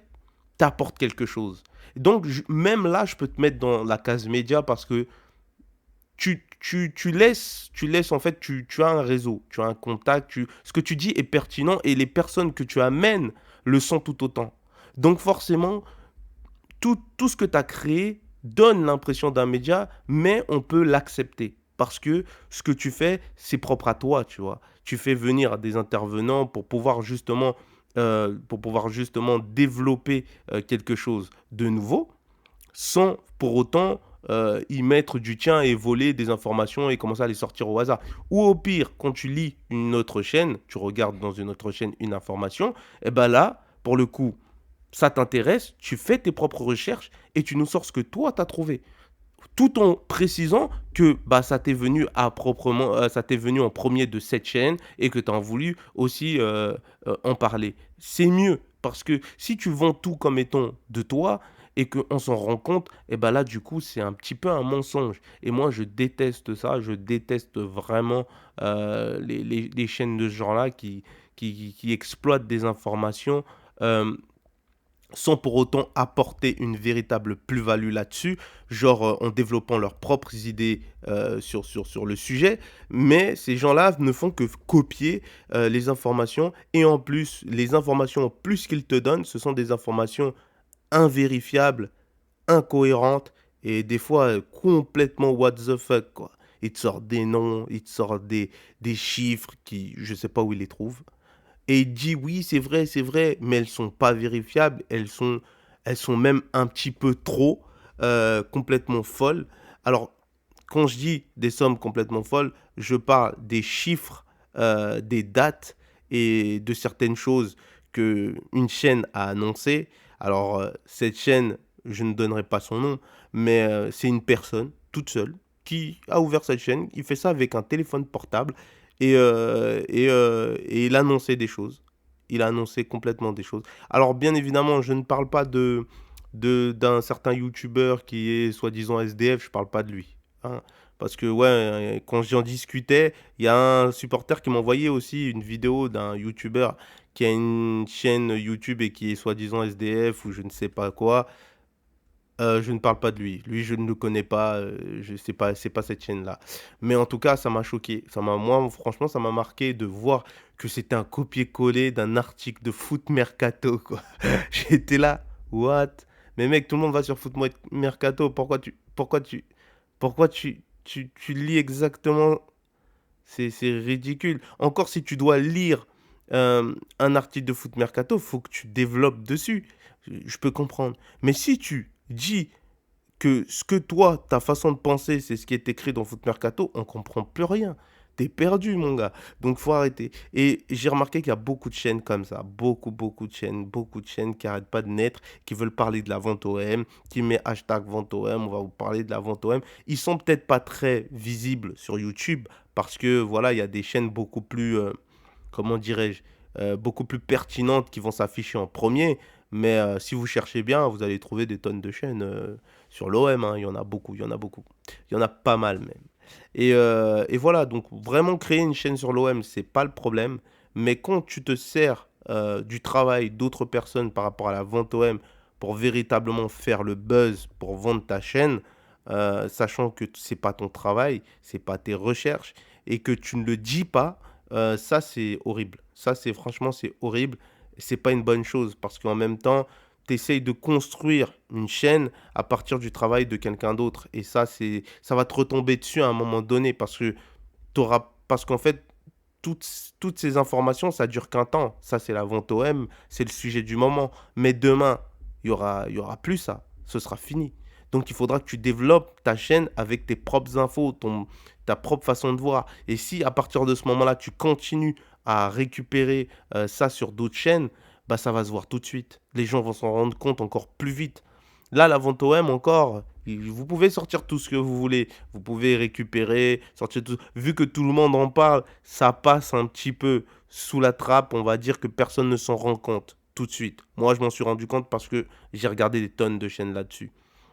tu apportes quelque chose. Donc, même là, je peux te mettre dans la case média parce que tu laisses, en fait, tu as un réseau, tu as un contact, ce que tu dis est pertinent et les personnes que tu amènes le sont tout autant. Donc, forcément, tout ce que tu as créé donne l'impression d'un média, mais on peut l'accepter. Parce que ce que tu fais, c'est propre à toi, tu vois. Tu fais venir des intervenants pour pouvoir justement développer quelque chose de nouveau, sans pour autant y mettre du tien et voler des informations et commencer à les sortir au hasard. Ou au pire, quand tu lis une autre chaîne, tu regardes dans une autre chaîne une information, et ben là, pour le coup, ça t'intéresse, tu fais tes propres recherches et tu nous sors ce que toi t'as trouvé. Tout en précisant que bah, ça t'est venu en premier de cette chaîne et que tu as voulu aussi en parler. C'est mieux parce que si tu vends tout comme étant de toi et qu'on s'en rend compte, et ben là du coup c'est un petit peu un mensonge. Et moi je déteste ça, je déteste vraiment les chaînes de ce genre-là qui exploitent des informations. euh, Sans pour autant apporter une véritable plus-value là-dessus, genre en développant leurs propres idées sur le sujet, mais ces gens-là ne font que copier les informations, et en plus, les informations plus qu'ils te donnent, ce sont des informations invérifiables, incohérentes, et des fois complètement what the fuck, quoi. Ils te sortent des noms, ils te sortent des chiffres qui, je sais pas où ils les trouvent. Et il dit oui, c'est vrai, mais elles sont pas vérifiables, elles sont même un petit peu trop complètement folles. Alors, quand je dis des sommes complètement folles, je parle des chiffres, des dates et de certaines choses que une chaîne a annoncées. Alors, cette chaîne, je ne donnerai pas son nom, mais c'est une personne toute seule qui a ouvert cette chaîne. Il fait ça avec un téléphone portable et il annonçait des choses. Il a annoncé complètement des choses. Alors, bien évidemment, je ne parle pas d'un certain youtubeur qui est soi-disant SDF, je ne parle pas de lui, hein. Parce que, ouais, quand j'en discutais, il y a un supporter qui m'envoyait aussi une vidéo d'un youtubeur qui a une chaîne YouTube et qui est soi-disant SDF ou je ne sais pas quoi. Je ne parle pas de lui. Lui, je ne le connais pas, je sais pas c'est pas cette chaîne-là. Mais en tout cas, ça m'a choqué. Ça m'a moi, franchement, ça m'a marqué de voir que c'était un copier-coller d'un article de Foot Mercato, quoi. J'étais là: «What?» Mais mec, tout le monde va sur Foot Mercato. Pourquoi tu lis exactement c'est ridicule. Encore si tu dois lire, un article de Foot Mercato, faut que tu développes dessus. Je peux comprendre. Mais si tu dis que ce que toi, ta façon de penser, c'est ce qui est écrit dans Foot Mercato, on comprend plus rien. T'es perdu, mon gars. Donc, faut arrêter. Et j'ai remarqué qu'il y a beaucoup de chaînes comme ça. Beaucoup de chaînes qui arrêtent pas de naître, qui veulent parler de la vente OM, qui met hashtag vente OM, on va vous parler de la vente OM. Ils sont peut-être pas très visibles sur YouTube parce que, voilà, il y a des chaînes beaucoup plus, comment dirais-je, beaucoup plus pertinentes qui vont s'afficher en premier. Mais si vous cherchez bien, vous allez trouver des tonnes de chaînes sur l'OM, hein, il y en a beaucoup, il y en a beaucoup. Il y en a pas mal même. Et voilà, donc vraiment créer une chaîne sur l'OM, c'est pas le problème. Mais quand tu te sers du travail d'autres personnes par rapport à la vente OM pour véritablement faire le buzz pour vendre ta chaîne, sachant que c'est pas ton travail, c'est pas tes recherches, et que tu ne le dis pas, ça c'est horrible. Ça c'est franchement c'est horrible. C'est pas une bonne chose parce qu'en même temps, tu essayes de construire une chaîne à partir du travail de quelqu'un d'autre. Et ça va te retomber dessus à un moment donné parce qu'en fait, toutes ces informations, ça dure qu'un temps. Ça, c'est la vente OM, c'est le sujet du moment. Mais demain, il y aura plus ça. Ce sera fini. Donc, il faudra que tu développes ta chaîne avec tes propres infos, ta propre façon de voir. Et si à partir de ce moment-là, tu continues à récupérer ça sur d'autres chaînes, bah, ça va se voir tout de suite. Les gens vont s'en rendre compte encore plus vite. Là, la vente OM encore, vous pouvez sortir tout ce que vous voulez. Vous pouvez récupérer, sortir tout. Vu que tout le monde en parle, ça passe un petit peu sous la trappe. On va dire que personne ne s'en rend compte tout de suite. Moi, je m'en suis rendu compte parce que j'ai regardé des tonnes de chaînes là-dessus.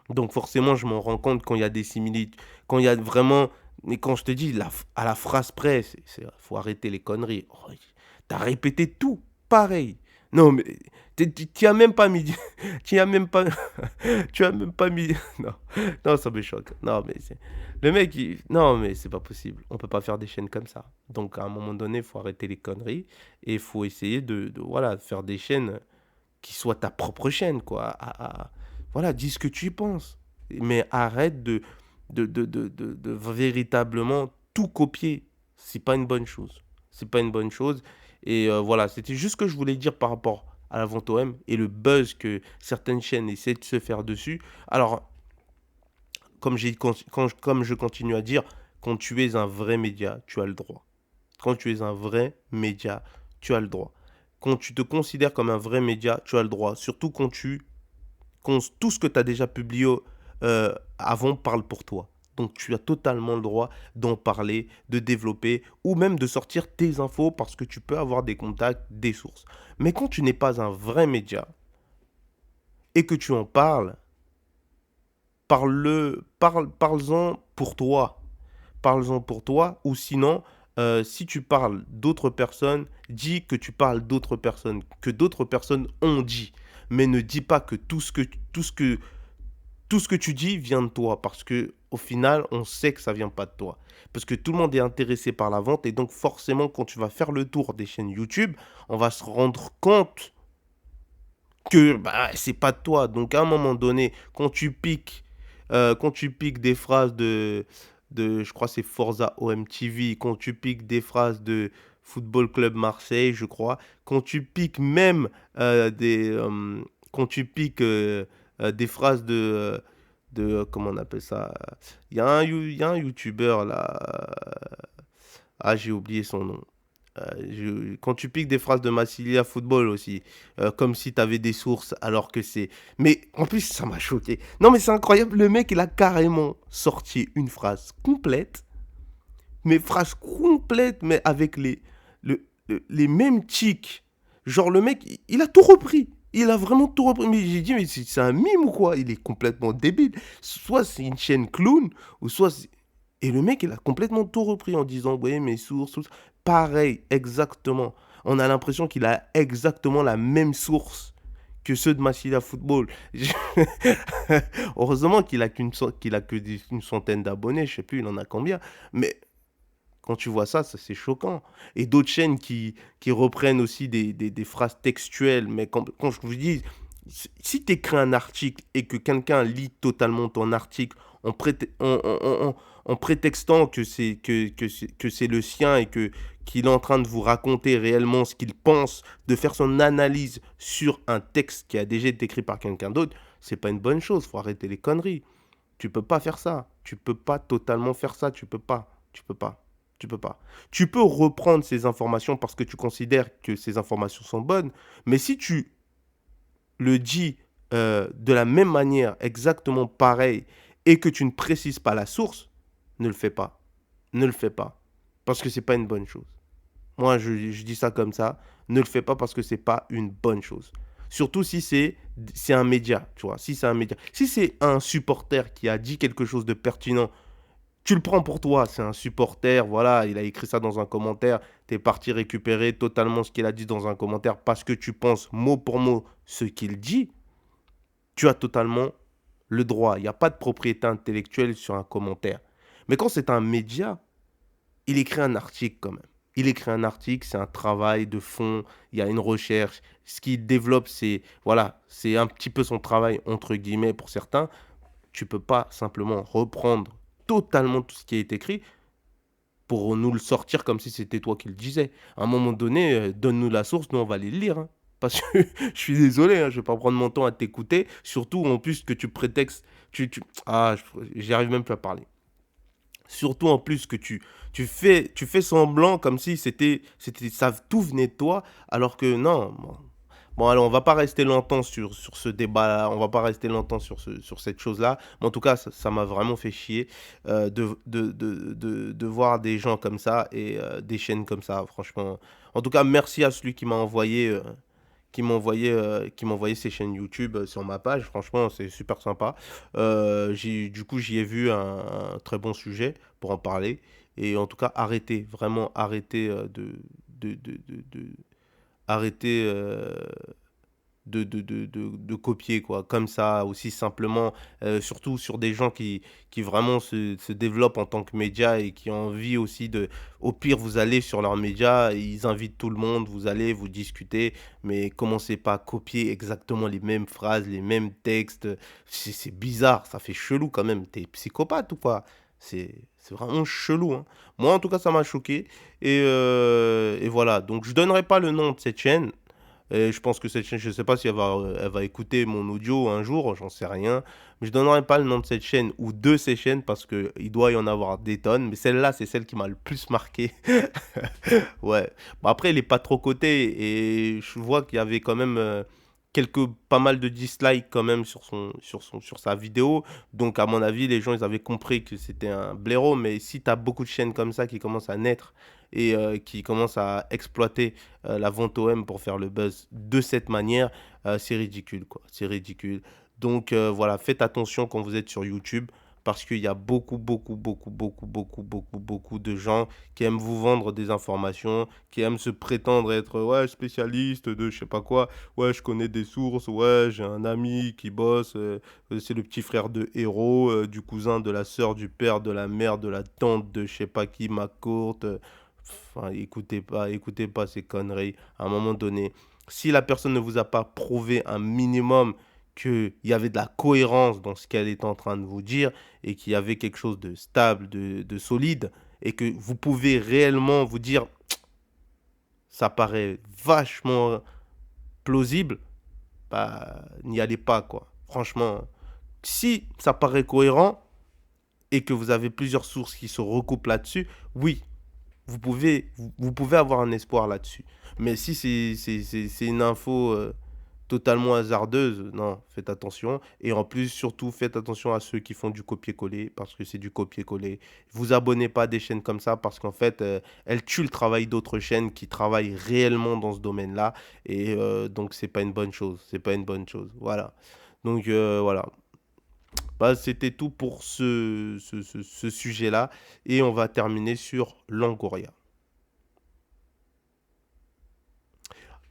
Donc forcément, je m'en rends compte quand il y a des similitudes, quand il y a vraiment. Mais quand je te dis à la phrase près, faut arrêter les conneries. Oh, t'as répété tout pareil. Non, mais tu as même pas mis. Tu as même pas. Tu as même pas mis. Non, non, ça me choque. Non, mais le mec, non, mais c'est pas possible. On peut pas faire des chaînes comme ça. Donc à un moment donné, il faut arrêter les conneries et il faut essayer voilà, faire des chaînes qui soient ta propre chaîne, quoi. Voilà, dis ce que tu y penses. Mais arrête de véritablement tout copier. C'est pas une bonne chose. C'est pas une bonne chose. Et voilà, c'était juste ce que je voulais dire par rapport à la vente OM et le buzz que certaines chaînes essaient de se faire dessus. Alors, comme je continue à dire, quand tu es un vrai média, tu as le droit. Quand tu es un vrai média, tu as le droit. Quand tu te considères comme un vrai média, tu as le droit. Surtout quand tout ce que tu as déjà publié avant parle pour toi. Donc tu as totalement le droit d'en parler, de développer ou même de sortir tes infos parce que tu peux avoir des contacts, des sources. Mais quand tu n'es pas un vrai média et que tu en parles, parle-en pour toi. Parle-en pour toi ou sinon, si tu parles d'autres personnes, dis que tu parles d'autres personnes, que d'autres personnes ont dit. Mais ne dis pas que tout ce que tu dis vient de toi parce que au final, on sait que ça vient pas de toi. Parce que tout le monde est intéressé par la vente et donc forcément, quand tu vas faire le tour des chaînes YouTube, on va se rendre compte que bah, c'est pas de toi. Donc à un moment donné, quand tu piques des phrases je crois que c'est Forza OMTV, quand tu piques des phrases de Football Club Marseille, je crois, quand tu piques même quand tu piques des phrases comment on appelle ça? Il y a un YouTuber là, j'ai oublié son nom. Quand tu piques des phrases de Massilia Football aussi, comme si tu avais des sources alors que c'est. Mais en plus, ça m'a choqué. Non, mais c'est incroyable, le mec, il a carrément sorti une phrase complète, mais avec les mêmes tics. Genre, le mec, il a tout repris. Il a vraiment tout repris. Mais j'ai dit, mais c'est un mime ou quoi? Il est complètement débile. Soit c'est une chaîne clown, ou soit Et le mec, il a complètement tout repris en disant: «Oui, mes sources, tout ça». Pareil, exactement. On a l'impression qu'il a exactement la même source que ceux de Machina Football. Je heureusement qu'il a que une centaine d'abonnés, je sais plus, il en a combien, mais quand tu vois ça, c'est choquant. Et d'autres chaînes qui reprennent aussi des phrases textuelles, mais quand je vous dis, si tu écris un article et que quelqu'un lit totalement ton article en, en prétextant que c'est le sien et qu'il est en train de vous raconter réellement ce qu'il pense, de faire son analyse sur un texte qui a déjà été écrit par quelqu'un d'autre, c'est pas une bonne chose. Faut arrêter les conneries. Tu peux pas faire ça. Tu peux pas totalement faire ça. Tu peux pas. Tu peux pas. Tu peux pas. Tu peux reprendre ces informations parce que tu considères que ces informations sont bonnes, mais si tu le dis de la même manière, exactement pareil, et que tu ne précises pas la source, ne le fais pas. Ne le fais pas. Parce que c'est pas une bonne chose. Moi, je dis ça comme ça. Ne le fais pas parce que c'est pas une bonne chose. Surtout si c'est un média, tu vois. Si c'est un média. Si c'est un supporter qui a dit quelque chose de pertinent, tu le prends pour toi. C'est un supporter, voilà, il a écrit ça dans un commentaire. Tu es parti récupérer totalement ce qu'il a dit dans un commentaire parce que tu penses mot pour mot ce qu'il dit. Tu as totalement le droit. Il n'y a pas de propriété intellectuelle sur un commentaire. Mais quand c'est un média, il écrit un article quand même. Il écrit un article, c'est un travail de fond, il y a une recherche. Ce qu'il développe, c'est voilà, c'est un petit peu son travail entre guillemets pour certains. Tu peux pas simplement reprendre totalement tout ce qui est écrit pour nous le sortir comme si c'était toi qui le disais. À un moment donné, donne-nous la source, nous on va aller le lire, hein. Parce que je suis désolé, hein, je vais pas prendre mon temps à t'écouter, surtout en plus que tu prétextes, ah, j'y arrive même plus à parler. Surtout en plus que tu fais semblant comme si ça tout venait de toi, alors que non. Bon, bon, alors on va pas rester longtemps sur ce débat-là, on va pas rester longtemps sur cette chose-là. Mais en tout cas, ça m'a vraiment fait chier de voir des gens comme ça et des chaînes comme ça, franchement. En tout cas, merci à celui qui m'a envoyé ses chaînes YouTube sur ma page. Franchement, c'est super sympa. Du coup, j'y ai vu un très bon sujet pour en parler. Et en tout cas, arrêtez, vraiment arrêtez arrêtez de copier, quoi, comme ça, aussi simplement, surtout sur des gens qui vraiment se développent en tant que médias et qui ont envie aussi de au pire, vous allez sur leurs médias, ils invitent tout le monde, vous allez, vous discutez, mais commencez pas à copier exactement les mêmes phrases, les mêmes textes, c'est bizarre, ça fait chelou quand même. Tu psychopathe ou quoi? C'est vraiment chelou, hein. Moi, en tout cas, ça m'a choqué et voilà, donc je donnerai pas le nom de cette chaîne. Et je pense que cette chaîne, je ne sais pas si elle va écouter mon audio un jour, j'en sais rien. Mais je ne donnerai pas le nom de cette chaîne ou de ces chaînes parce qu'il doit y en avoir des tonnes. Mais celle-là, c'est celle qui m'a le plus marqué. Ouais. Bon, après, il est pas trop coté et je vois qu'il y avait quand même pas mal de dislikes quand même sur sa vidéo. Donc, à mon avis, les gens, ils avaient compris que c'était un blaireau. Mais si tu as beaucoup de chaînes comme ça qui commencent à naître et qui commencent à exploiter la vente OM pour faire le buzz de cette manière, c'est ridicule, quoi. C'est ridicule. Donc, voilà, faites attention quand vous êtes sur YouTube parce qu'il y a beaucoup de gens qui aiment vous vendre des informations, qui aiment se prétendre être ouais, spécialiste de je sais pas quoi, ouais, je connais des sources, ouais, j'ai un ami qui bosse, c'est le petit frère de héros, du cousin, de la sœur, du père, de la mère, de la tante, de je sais pas qui, ma courte. Enfin, écoutez pas ces conneries. À un moment donné, si la personne ne vous a pas prouvé un minimum qu'il y avait de la cohérence dans ce qu'elle est en train de vous dire et qu'il y avait quelque chose de stable, de solide, et que vous pouvez réellement vous dire, ça paraît vachement plausible, bah, n'y allez pas, quoi. Franchement, si ça paraît cohérent et que vous avez plusieurs sources qui se recoupent là-dessus, oui, vous pouvez avoir un espoir là-dessus. Mais si c'est une info totalement hasardeuse, non, faites attention. Et en plus, surtout, faites attention à ceux qui font du copier-coller, parce que c'est du copier-coller. Vous abonnez pas à des chaînes comme ça, parce qu'en fait, elles tuent le travail d'autres chaînes qui travaillent réellement dans ce domaine-là. Et donc, c'est pas une bonne chose. C'est pas une bonne chose. Voilà. Donc, voilà. Bah, c'était tout pour ce sujet-là et on va terminer sur Longoria.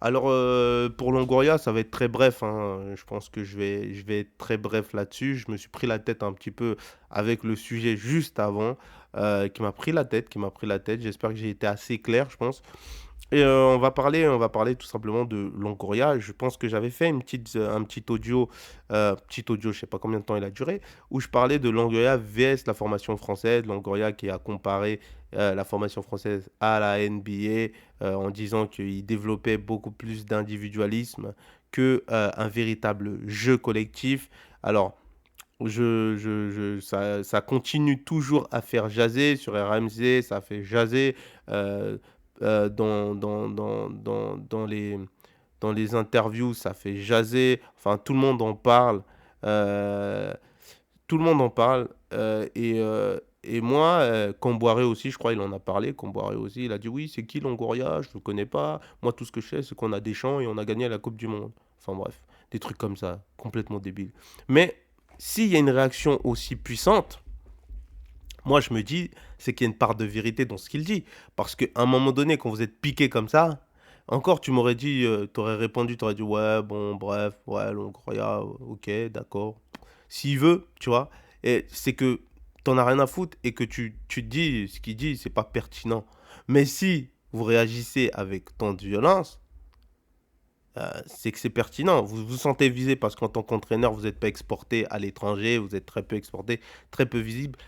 Alors, pour Longoria, ça va être très bref, hein, je pense que je vais être très bref là-dessus. Je me suis pris la tête un petit peu avec le sujet juste avant, qui m'a pris la tête, qui m'a pris la tête. J'espère que j'ai été assez clair, je pense. Et on va parler tout simplement de Longoria. Je pense que j'avais fait un petit audio, je sais pas combien de temps il a duré, où je parlais de Longoria vs la formation française. Longoria qui a comparé, la formation française à la NBA, en disant qu'il développait beaucoup plus d'individualisme un véritable jeu collectif. Alors, ça continue toujours à faire jaser sur RMC, ça fait jaser euh, dans les interviews, ça fait jaser, enfin tout le monde en parle, euh, tout le monde en parle, et moi, Comboiré aussi, je crois, il en a parlé, Comboiré aussi, il a dit oui, c'est qui Longoria, je ne le connais pas, moi tout ce que je sais, c'est qu'on a des champs et on a gagné la Coupe du Monde. Enfin bref, des trucs comme ça, complètement débiles. Mais s'il y a une réaction aussi puissante, moi je me dis, c'est qu'il y a une part de vérité dans ce qu'il dit. Parce qu'à un moment donné, quand vous êtes piqué comme ça, encore tu m'aurais dit, t'aurais répondu, t'aurais dit ouais, bon, bref, ouais, Longoria, ok, d'accord. S'il veut, tu vois, et c'est que t'en as rien à foutre et que tu te dis, ce qu'il dit, c'est pas pertinent. Mais si vous réagissez avec tant de violence, c'est que c'est pertinent. Vous vous sentez visé parce qu'en tant qu'entraîneur, vous n'êtes pas exporté à l'étranger, vous êtes très peu exporté, très peu visible.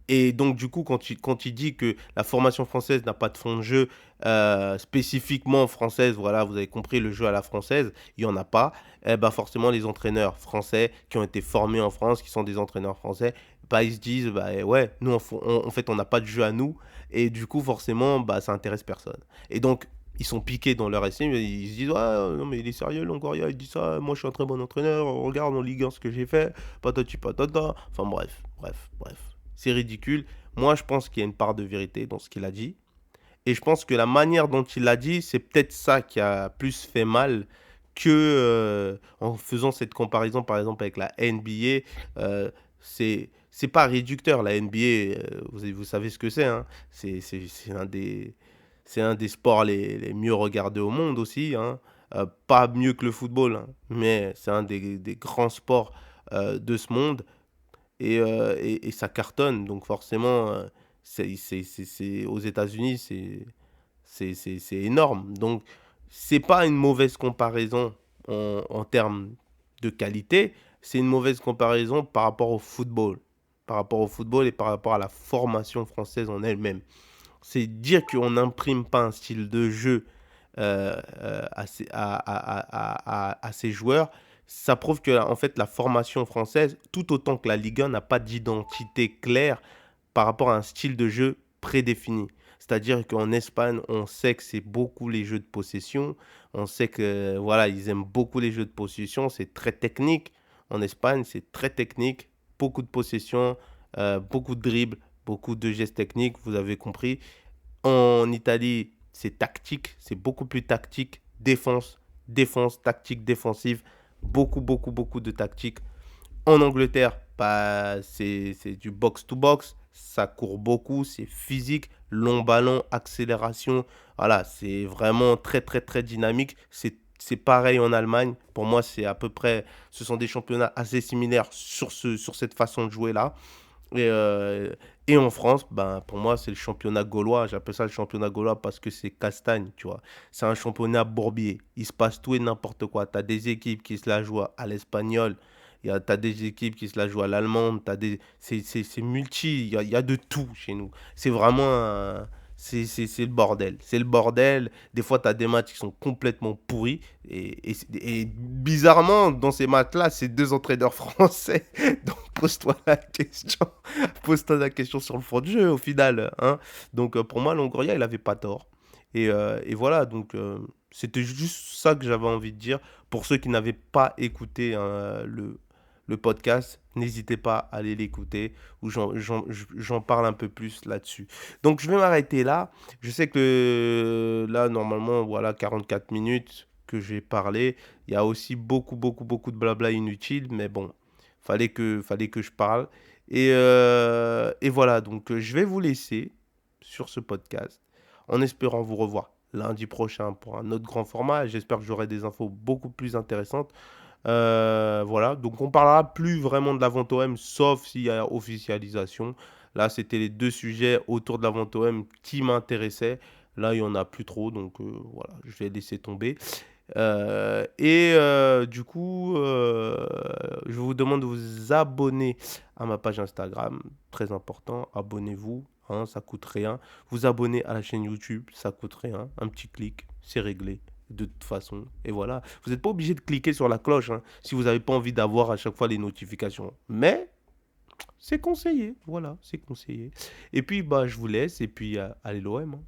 Et donc, du coup, quand il dit que la formation française n'a pas de fond de jeu spécifiquement française, voilà, vous avez compris, le jeu à la française, il n'y en a pas, eh ben forcément, les entraîneurs français qui ont été formés en France, qui sont des entraîneurs français, bah, ils se disent, bah, ouais, nous, en fait, on n'a pas de jeu à nous, et du coup, forcément, bah, ça intéresse personne. Et donc, ils sont piqués dans leur estime, ils se disent, ouais, non, mais il est sérieux, Longoria, il dit ça, moi, je suis un très bon entraîneur, regarde en Ligue 1 ce que j'ai fait, patati patata, enfin, bref, bref, bref. C'est ridicule. Moi, je pense qu'il y a une part de vérité dans ce qu'il a dit. Et je pense que la manière dont il l'a dit, c'est peut-être ça qui a plus fait mal que en faisant cette comparaison, par exemple, avec la NBA. C'est pas réducteur, la NBA. Vous savez ce que c'est, hein. C'est un des sports les mieux regardés au monde aussi, hein. Pas mieux que le football, hein, mais c'est un des grands sports de ce monde et ça cartonne. Donc forcément, aux États-Unis, c'est énorme. Donc c'est pas une mauvaise comparaison en termes de qualité, c'est une mauvaise comparaison par rapport au football. Par rapport au football et par rapport à la formation française en elle-même. C'est dire qu'on n'imprime pas un style de jeu à ces joueurs, ça prouve que en fait la formation française, tout autant que la Ligue 1, n'a pas d'identité claire par rapport à un style de jeu prédéfini. C'est-à-dire qu'en Espagne, on sait que c'est beaucoup les jeux de possession. On sait que voilà, ils aiment beaucoup les jeux de possession. C'est très technique. En Espagne, c'est très technique. Beaucoup de possession, beaucoup de dribbles, beaucoup de gestes techniques. Vous avez compris. En Italie, c'est tactique, c'est beaucoup plus tactique. Défense, défense, tactique, défensive. Beaucoup, beaucoup, beaucoup de tactique. En Angleterre, bah, c'est du box-to-box. Ça court beaucoup, c'est physique. Long ballon, accélération. Voilà, c'est vraiment très, très, très dynamique. C'est pareil en Allemagne. Pour moi, c'est à peu près. Ce sont des championnats assez similaires sur cette façon de jouer là. Et, euh, et en France, ben, pour moi, c'est le championnat gaulois. J'appelle ça le championnat gaulois parce que c'est castagne, tu vois. C'est un championnat bourbier. Il se passe tout et n'importe quoi. Tu as des équipes qui se la jouent à l'espagnol. Tu as des équipes qui se la jouent à l'allemande. C'est multi. Il y a de tout chez nous. C'est vraiment c'est le bordel. C'est le bordel. Des fois, tu as des matchs qui sont complètement pourris. Et bizarrement, dans ces matchs-là, c'est deux entraîneurs français. Donc, pose-toi la question. Pose-toi la question sur le fond de jeu, au final, hein. Donc, pour moi, Longoria, il avait pas tort. Et voilà, donc, c'était juste ça que j'avais envie de dire. Pour ceux qui n'avaient pas écouté hein, le podcast, n'hésitez pas à aller l'écouter, où j'en parle un peu plus là-dessus. Donc, je vais m'arrêter là. Je sais que là, normalement, voilà, 44 minutes que j'ai parlé. Il y a aussi beaucoup, beaucoup, beaucoup de blabla inutile, mais bon, Fallait que je parle. Et voilà, donc je vais vous laisser sur ce podcast en espérant vous revoir lundi prochain pour un autre grand format. J'espère que j'aurai des infos beaucoup plus intéressantes. Voilà, donc on parlera plus vraiment de la vente OM, sauf s'il y a officialisation. Là, c'était les deux sujets autour de la vente OM qui m'intéressaient. Là, il n'y en a plus trop, donc voilà, je vais laisser tomber. Du coup, je vous demande de vous abonner à ma page Instagram, très important. Abonnez-vous, hein, ça coûte rien. Vous abonner à la chaîne YouTube, ça coûte rien. Un petit clic, c'est réglé de toute façon. Et voilà, vous n'êtes pas obligé de cliquer sur la cloche, hein, si vous n'avez pas envie d'avoir à chaque fois les notifications. Mais c'est conseillé, voilà, c'est conseillé. Et puis, bah, je vous laisse et puis allez l'OM, hein.